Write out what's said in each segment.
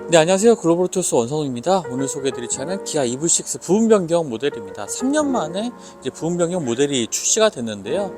네, 안녕하세요. 글로벌토스 원성우입니다. 오늘 소개해드릴 차는 기아 EV6 부분 변경 모델입니다. 3년 만에 이제 부분 변경 모델이 출시가 됐는데요.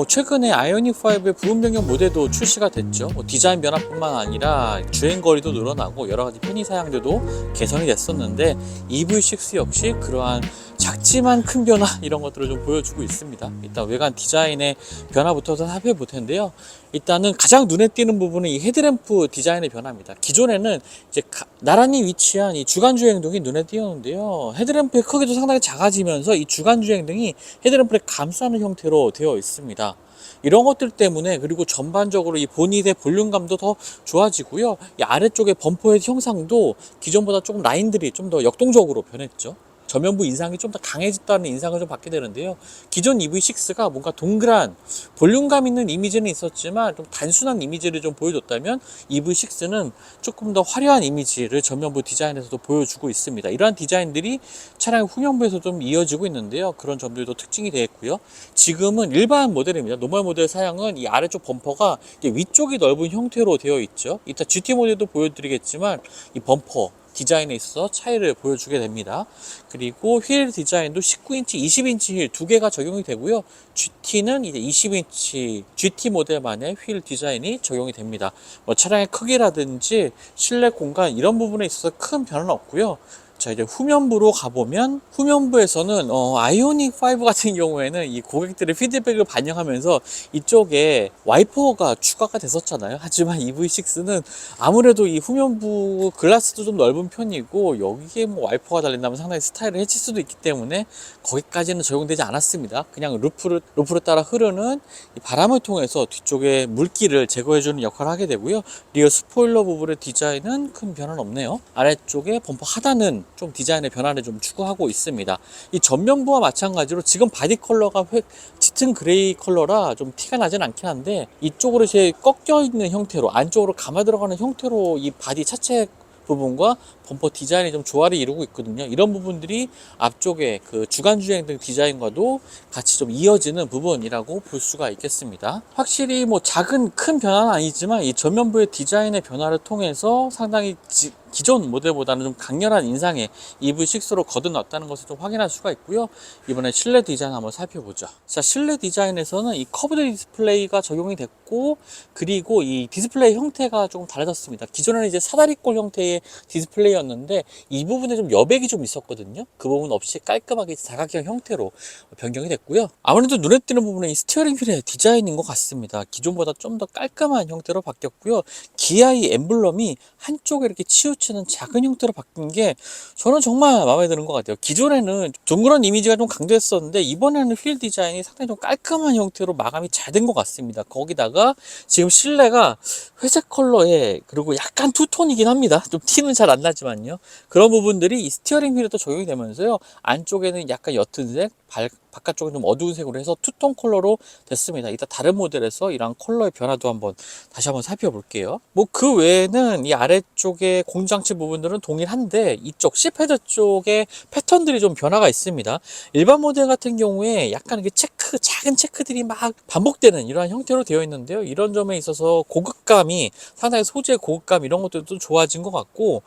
최근에 아이오닉5의 부분 변경 모델도 출시가 됐죠. 디자인 변화뿐만 아니라 주행 거리도 늘어나고 여러 가지 편의 사양들도 개선이 됐었는데 EV6 역시 그러한 작지만 큰 변화 이런 것들을 좀 보여주고 있습니다. 일단 외관 디자인의 변화부터 살펴볼 텐데요. 일단은 가장 눈에 띄는 부분은 이 헤드램프 디자인의 변화입니다. 기존에는 이제 나란히 위치한 이 주간 주행등이 눈에 띄었는데요. 헤드램프의 크기도 상당히 작아지면서 이 주간 주행등이 헤드램프를 감싸는 형태로 되어 있습니다. 이런 것들 때문에, 그리고 전반적으로 이 보닛의 볼륨감도 더 좋아지고요. 이 아래쪽의 범퍼의 형상도 기존보다 조금 라인들이 좀 더 역동적으로 변했죠. 전면부 인상이 좀 더 강해졌다는 인상을 좀 받게 되는데요. 기존 EV6가 뭔가 동그란 볼륨감 있는 이미지는 있었지만 좀 단순한 이미지를 좀 보여줬다면 EV6는 조금 더 화려한 이미지를 전면부 디자인에서도 보여주고 있습니다. 이러한 디자인들이 차량 후면부에서 좀 이어지고 있는데요. 그런 점들도 특징이 되어 있고요. 지금은 일반 모델입니다. 노멀 모델 사양은 이 아래쪽 범퍼가 위쪽이 넓은 형태로 되어 있죠. 이따 GT 모델도 보여드리겠지만 이 범퍼 디자인에 있어서 차이를 보여주게 됩니다. 그리고 휠 디자인도 19인치, 20인치 휠 두 개가 적용이 되고요. GT는 이제 20인치 GT 모델만의 휠 디자인이 적용이 됩니다. 차량의 크기라든지 실내 공간 이런 부분에 있어서 큰 변화는 없고요. 자, 이제 후면부로 가보면, 후면부에서는 아이오닉 5 같은 경우에는 이 고객들의 피드백을 반영하면서 이쪽에 와이퍼가 추가가 됐었잖아요. 하지만 EV6는 아무래도 이 후면부 글라스도 좀 넓은 편이고, 여기에 뭐 와이퍼가 달린다면 상당히 스타일을 해칠 수도 있기 때문에 거기까지는 적용되지 않았습니다. 그냥 루프를 따라 흐르는 이 바람을 통해서 뒤쪽에 물기를 제거해주는 역할을 하게 되고요. 리어 스포일러 부분의 디자인은 큰 변화는 없네요. 아래쪽에 범퍼 하단은 좀 디자인의 변화를 좀 추구하고 있습니다. 이 전면부와 마찬가지로 지금 바디 컬러가 짙은 그레이 컬러라 좀 티가 나진 않긴 한데, 이쪽으로 이제 꺾여 있는 형태로, 안쪽으로 감아 들어가는 형태로 이 바디 차체 부분과 범퍼 디자인이 좀 조화를 이루고 있거든요. 이런 부분들이 앞쪽에 그 주간주행 등 디자인과도 같이 좀 이어지는 부분이라고 볼 수가 있겠습니다. 확실히 뭐 작은 큰 변화는 아니지만 이 전면부의 디자인의 변화를 통해서 상당히 기존 모델보다는 좀 강렬한 인상의 EV6로 거듭났다는 것을 좀 확인할 수가 있고요. 이번에 실내 디자인 한번 살펴보죠. 자, 실내 디자인에서는 이 커브드 디스플레이가 적용이 됐고, 그리고 이 디스플레이 형태가 조금 달라졌습니다. 기존에는 이제 사다리꼴 형태의 디스플레이였는데 이 부분에 좀 여백이 좀 있었거든요. 그 부분 없이 깔끔하게 사각형 형태로 변경이 됐고요. 아무래도 눈에 띄는 부분은 이 스티어링 휠의 디자인인 것 같습니다. 기존보다 좀 더 깔끔한 형태로 바뀌었고요. 기아의 엠블럼이 한쪽에 이렇게 치우치는 작은 형태로 바뀐 게 저는 정말 마음에 드는 것 같아요. 기존에는 둥그런 이미지가 좀 강조했었는데 이번에는 휠 디자인이 상당히 좀 깔끔한 형태로 마감이 잘 된 것 같습니다. 거기다가 지금 실내가 회색 컬러에, 그리고 약간 투톤이긴 합니다. 좀 티는 잘 안 나지만요. 그런 부분들이 이 스티어링 휠에도 적용이 되면서요. 안쪽에는 약간 옅은 색, 바깥쪽은 좀 어두운 색으로 해서 투톤 컬러로 됐습니다. 이따 다른 모델에서 이런 컬러의 변화도 다시 한번 살펴볼게요. 뭐 그 외에는 이 아래쪽에 공장치 부분들은 동일한데 이쪽 C패드 쪽에 패턴들이 좀 변화가 있습니다. 일반 모델 같은 경우에 약간 이게 작은 체크들이 막 반복되는 이러한 형태로 되어 있는데요. 이런 점에 있어서 고급감이, 상당히 소재의 고급감 이런 것들도 좋아진 것 같고,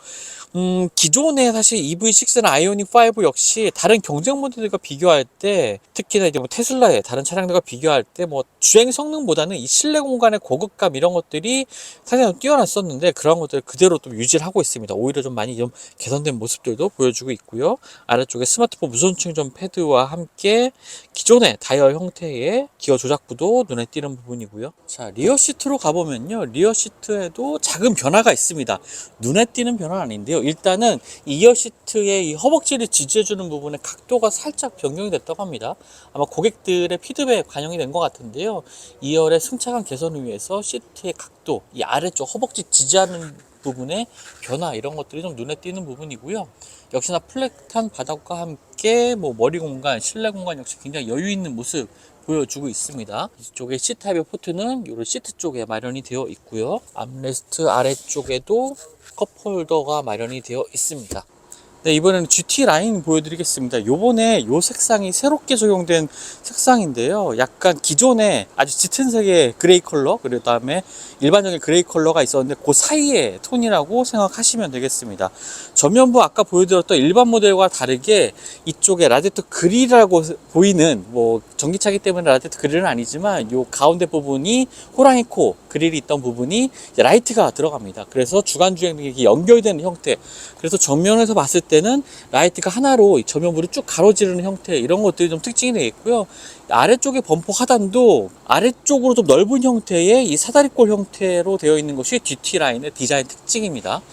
기존에 사실 EV6나 아이오닉5 역시 다른 경쟁 모델들과 비교할 때, 특히나 이제 뭐 테슬라의 다른 차량들과 비교할 때 뭐 주행 성능보다는 이 실내 공간의 고급감 이런 것들이 상당히 뛰어났었는데 그런 것들 그대로 또 유지를 하고 있습니다. 오히려 좀 많이 좀 개선된 모습들도 보여주고 있고요. 아래쪽에 스마트폰 무선 충전 패드와 함께 기존의 다이얼 형태의 기어 조작부도 눈에 띄는 부분이고요. 자, 리어 시트로 가보면요. 리어 시트에도 작은 변화가 있습니다. 눈에 띄는 변화는 아닌데요. 일단은 이어 시트의 이 허벅지를 지지해주는 부분의 각도가 살짝 변경이 됐다고 합니다. 아마 고객들의 피드백 반영이 된 것 같은데요. 2열의 승차감 개선을 위해서 시트의 각도, 이 아래쪽 허벅지 지지하는 부분의 변화 이런 것들이 좀 눈에 띄는 부분이고요. 역시나 플랫한 바닥과 함께 뭐 머리 공간, 실내 공간 역시 굉장히 여유 있는 모습 보여주고 있습니다. 이쪽에 C타입의 포트는 이 시트 쪽에 마련이 되어 있고요. 암레스트 아래쪽에도 컵홀더가 마련이 되어 있습니다. 네, 이번에는 GT 라인 보여드리겠습니다. 요번에 요 색상이 새롭게 적용된 색상인데요. 약간 기존에 아주 짙은 색의 그레이 컬러, 그리고 다음에 일반적인 그레이 컬러가 있었는데 그 사이의 톤이라고 생각하시면 되겠습니다. 전면부 아까 보여드렸던 일반 모델과 다르게 이쪽에 라디에이터 그릴이라고 보이는, 뭐 전기차기 때문에 라디에이터 그릴은 아니지만 요 가운데 부분이 호랑이 코 그릴이 있던 부분이 이제 라이트가 들어갑니다. 그래서 주간 주행등이 연결되는 형태. 그래서 정면에서 봤을 때는 라이트가 하나로 전면부를 쭉 가로지르는 형태, 이런 것들이 좀 특징이 되겠고요. 아래쪽의 범퍼 하단도 아래쪽으로 좀 넓은 형태의 이 사다리꼴 형태로 되어 있는 것이 GT 라인의 디자인 특징입니다.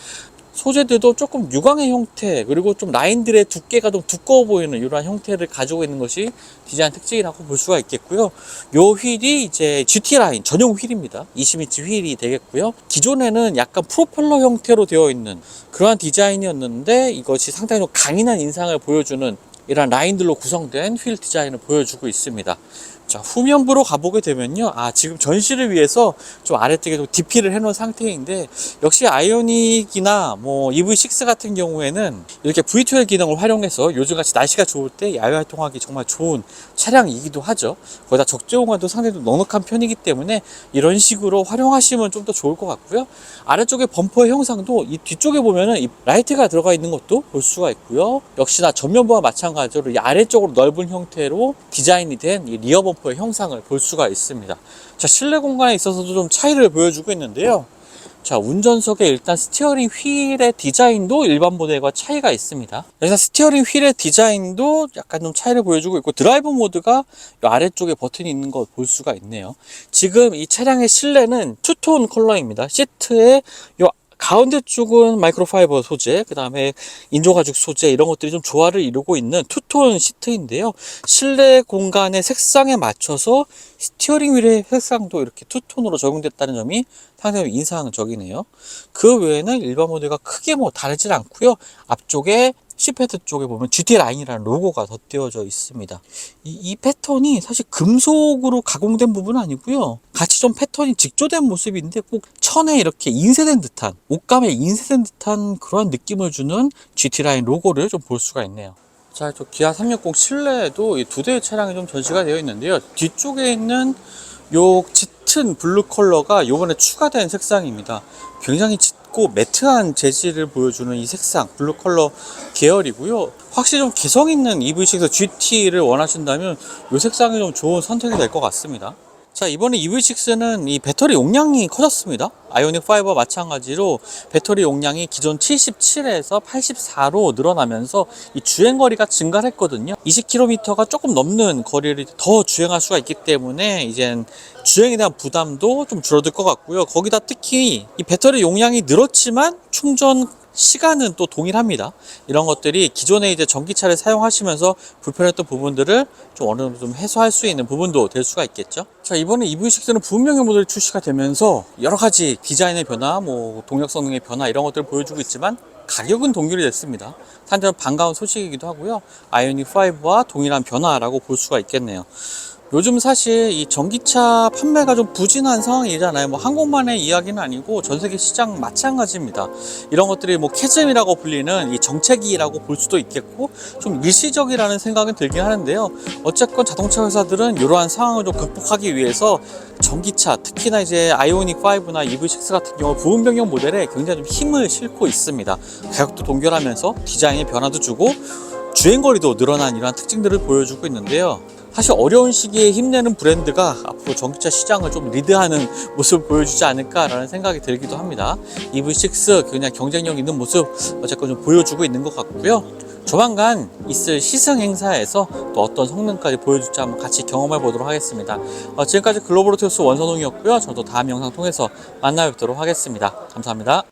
소재들도 조금 유광의 형태, 그리고 좀 라인들의 두께가 좀 두꺼워 보이는 이러한 형태를 가지고 있는 것이 디자인 특징이라고 볼 수가 있겠고요. 요 휠이 이제 GT 라인 전용 휠입니다. 20인치 휠이 되겠고요. 기존에는 약간 프로펠러 형태로 되어 있는 그러한 디자인이었는데 이것이 상당히 좀 강인한 인상을 보여주는 이런 라인들로 구성된 휠 디자인을 보여주고 있습니다. 자, 후면부로 가보게 되면요. 지금 전시를 위해서 좀 아래쪽에 좀 DP를 해놓은 상태인데, 역시 아이오닉이나 뭐 EV6 같은 경우에는 이렇게 V12 기능을 활용해서 요즘같이 날씨가 좋을 때 야외 활동하기 정말 좋은 차량이기도 하죠. 거기다 적재 공간도 상당히 좀 넉넉한 편이기 때문에 이런 식으로 활용하시면 좀 더 좋을 것 같고요. 아래쪽에 범퍼의 형상도 이 뒤쪽에 보면은 이 라이트가 들어가 있는 것도 볼 수가 있고요. 역시나 전면부와 마찬가지로 이 아래쪽으로 넓은 형태로 디자인이 된 이 리어 범퍼의 형상을 볼 수가 있습니다. 자, 실내 공간에 있어서도 좀 차이를 보여주고 있는데요. 자, 운전석에 일단 스티어링 휠의 디자인도 일반 모델과 차이가 있습니다. 그래서 스티어링 휠의 디자인도 약간 좀 차이를 보여주고 있고, 드라이브 모드가 이 아래쪽에 버튼이 있는 걸 볼 수가 있네요. 지금 이 차량의 실내는 투톤 컬러입니다. 시트에 요 가운데 쪽은 마이크로파이버 소재, 그 다음에 인조가죽 소재, 이런 것들이 좀 조화를 이루고 있는 투톤 시트인데요. 실내 공간의 색상에 맞춰서 스티어링 휠의 색상도 이렇게 투톤으로 적용됐다는 점이 상당히 인상적이네요. 그 외에는 일반 모델과 크게 뭐 다르진 않고요. 앞쪽에 C패드 쪽에 보면 GT 라인이라는 로고가 덧띄어져 있습니다. 이 패턴이 사실 금속으로 가공된 부분은 아니고요. 같이 좀 패턴이 직조된 모습인데 꼭 천에 이렇게 인쇄된 듯한, 옷감에 인쇄된 듯한 그런 느낌을 주는 GT 라인 로고를 좀 볼 수가 있네요. 자, 저 기아 360 실내에도 이 두 대의 차량이 좀 전시가 되어 있는데요. 뒤쪽에 있는 요 짙은 블루 컬러가 요번에 추가된 색상입니다. 굉장히 짙고 매트한 재질을 보여주는 이 색상, 블루 컬러 계열이고요. 확실히 좀 개성 있는 EV6 GT를 원하신다면 요 색상이 좀 좋은 선택이 될 것 같습니다. 자, 이번에 EV6는 이 배터리 용량이 커졌습니다. 아이오닉 5와 마찬가지로 배터리 용량이 기존 77에서 84로 늘어나면서 이 주행거리가 증가를 했거든요. 20km가 조금 넘는 거리를 더 주행할 수가 있기 때문에 이젠 주행에 대한 부담도 좀 줄어들 것 같고요. 거기다 특히 이 배터리 용량이 늘었지만 충전 시간은 또 동일합니다. 이런 것들이 기존에 이제 전기차를 사용하시면서 불편했던 부분들을 좀 어느 정도 좀 해소할 수 있는 부분도 될 수가 있겠죠. 자, 이번에 EV6는 부분변경 모델이 출시가 되면서 여러 가지 디자인의 변화, 뭐 동력 성능의 변화, 이런 것들을 보여주고 있지만 가격은 동결이 됐습니다. 상당히 반가운 소식이기도 하고요. 아이오닉 5와 동일한 변화라고 볼 수가 있겠네요. 요즘 사실 이 전기차 판매가 좀 부진한 상황이잖아요. 뭐 한국만의 이야기는 아니고 전 세계 시장 마찬가지입니다. 이런 것들이 뭐 캐즘이라고 불리는 이 정체기라고 볼 수도 있겠고, 좀 일시적이라는 생각은 들긴 하는데요. 어쨌건 자동차 회사들은 이러한 상황을 좀 극복하기 위해서 전기차, 특히나 이제 아이오닉 5나 EV6 같은 경우 부분 변경 모델에 굉장히 좀 힘을 싣고 있습니다. 가격도 동결하면서 디자인의 변화도 주고 주행거리도 늘어난 이러한 특징들을 보여주고 있는데요. 사실 어려운 시기에 힘내는 브랜드가 앞으로 전기차 시장을 좀 리드하는 모습을 보여주지 않을까라는 생각이 들기도 합니다. EV6 그냥 경쟁력 있는 모습 어쨌건 좀 보여주고 있는 것 같고요. 조만간 있을 시승 행사에서 또 어떤 성능까지 보여줄지 한번 같이 경험해 보도록 하겠습니다. 지금까지 글로벌 오토스 원선홍이었고요. 저도 다음 영상 통해서 만나 뵙도록 하겠습니다. 감사합니다.